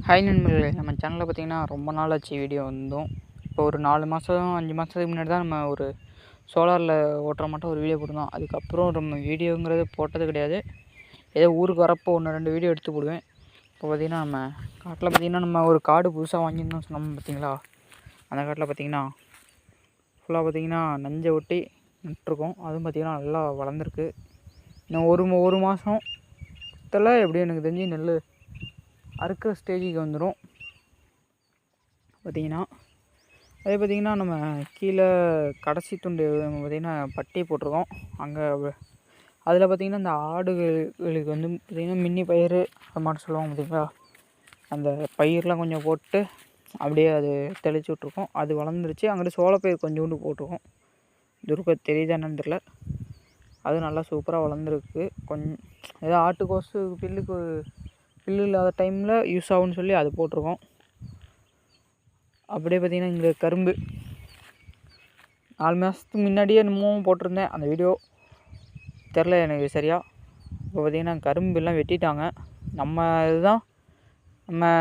Hi நண்பர்களே, நம்ம சேனலில் பார்த்திங்கன்னா ரொம்ப நாள் ஆச்சு வீடியோ வந்தோம். இப்போ ஒரு 4 மாதம் 5 மாதத்துக்கு முன்னாடி தான் நம்ம ஒரு சோலாரில் ஓட்டுற மட்டும் ஒரு வீடியோ போட்டிருந்தோம். அதுக்கப்புறம் நம்ம வீடியோங்கிறது போட்டது கிடையாது. ஏதோ ஊருக்கு வரப்போ 1-2 வீடியோ எடுத்து போடுவேன். இப்போ பார்த்திங்கன்னா நம்ம காட்டில் பார்த்திங்கன்னா நம்ம ஒரு காடு புதுசாக வாங்கியிருந்தோம் சொன்னோம் பார்த்திங்களா. அந்த காட்டில் பார்த்திங்கன்னா ஃபுல்லாக பார்த்திங்கன்னா நஞ்சை ஒட்டி நட்டுருக்கோம். அதுவும் பார்த்திங்கன்னா நல்லா வளர்ந்துருக்கு. இன்னும் ஒரு மாதத்தில் எப்படியும் எனக்கு தெரிஞ்சு நெல் அறுக்கிற ஸ்டேஜுக்கு வந்துடும் பார்த்திங்கன்னா. அதே பார்த்திங்கன்னா நம்ம கீழே கடைசி துண்டு பார்த்திங்கன்னா பட்டி போட்டிருக்கோம். அங்கே அதில் பார்த்திங்கன்னா இந்த ஆடுகளுக்கு வந்து பார்த்திங்கன்னா மின்னி பயிர் அது மாதிரி சொல்லுவாங்க பார்த்திங்களா. அந்த பயிரெலாம் கொஞ்சம் போட்டு அப்படியே அது தெளித்து விட்ருக்கோம். அது வளர்ந்துருச்சு. அங்கிட்டு சோளப்பயிர் கொஞ்சோண்டு போட்டிருக்கோம். துருக்க தெரியுதா என்னன்னு தெரியல. அது நல்லா சூப்பராக வளர்ந்துருக்கு. ஏதோ ஆட்டுக்கோசு புல்லு இல்லாத டைமில் யூஸ் ஆகும்னு சொல்லி அது போட்டிருக்கோம். அப்படியே பார்த்திங்கன்னா இங்கே கரும்பு 4 மாதத்துக்கு முன்னாடியே என்னமோ போட்டிருந்தேன். அந்த வீடியோ தெரில எனக்கு சரியா. இப்போ பார்த்திங்கன்னா கரும்புலாம் வெட்டிட்டாங்க. நம்ம இதுதான் நம்ம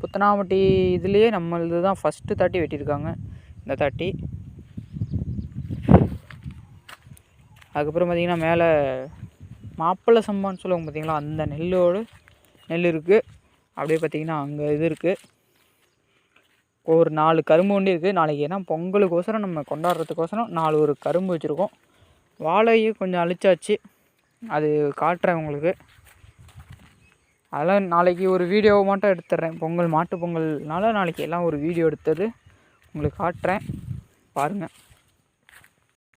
புத்தனாமட்டி இதுலேயே நம்ம இதுதான் ஃபஸ்ட்டு தாட்டி வெட்டியிருக்காங்க. இந்த தாட்டி அதுக்கப்புறம் பார்த்திங்கன்னா மேலே மாப்பிள்ளை சம்பான்னு சொல்லுவாங்க பார்த்திங்களா. அந்த நெல் இருக்குது. அப்படியே பார்த்திங்கன்னா அங்கே இது இருக்குது. ஒரு 4 கரும்பு வண்டி இருக்குது. நாளைக்கு ஏன்னா பொங்கலுக்கோசரம் நம்ம கொண்டாடுறதுக்கோசரம் 4 ஒரு கரும்பு வச்சுருக்கோம். வாழையும் கொஞ்சம் அழிச்சாச்சு. அது காட்டுறேன் உங்களுக்கு. அதெல்லாம் நாளைக்கு ஒரு வீடியோ மட்டும் எடுத்துடுறேன். மாட்டு பொங்கல்னால நாளைக்கு எல்லாம் ஒரு வீடியோ எடுத்தது உங்களுக்கு காட்டுறேன் பாருங்கள்.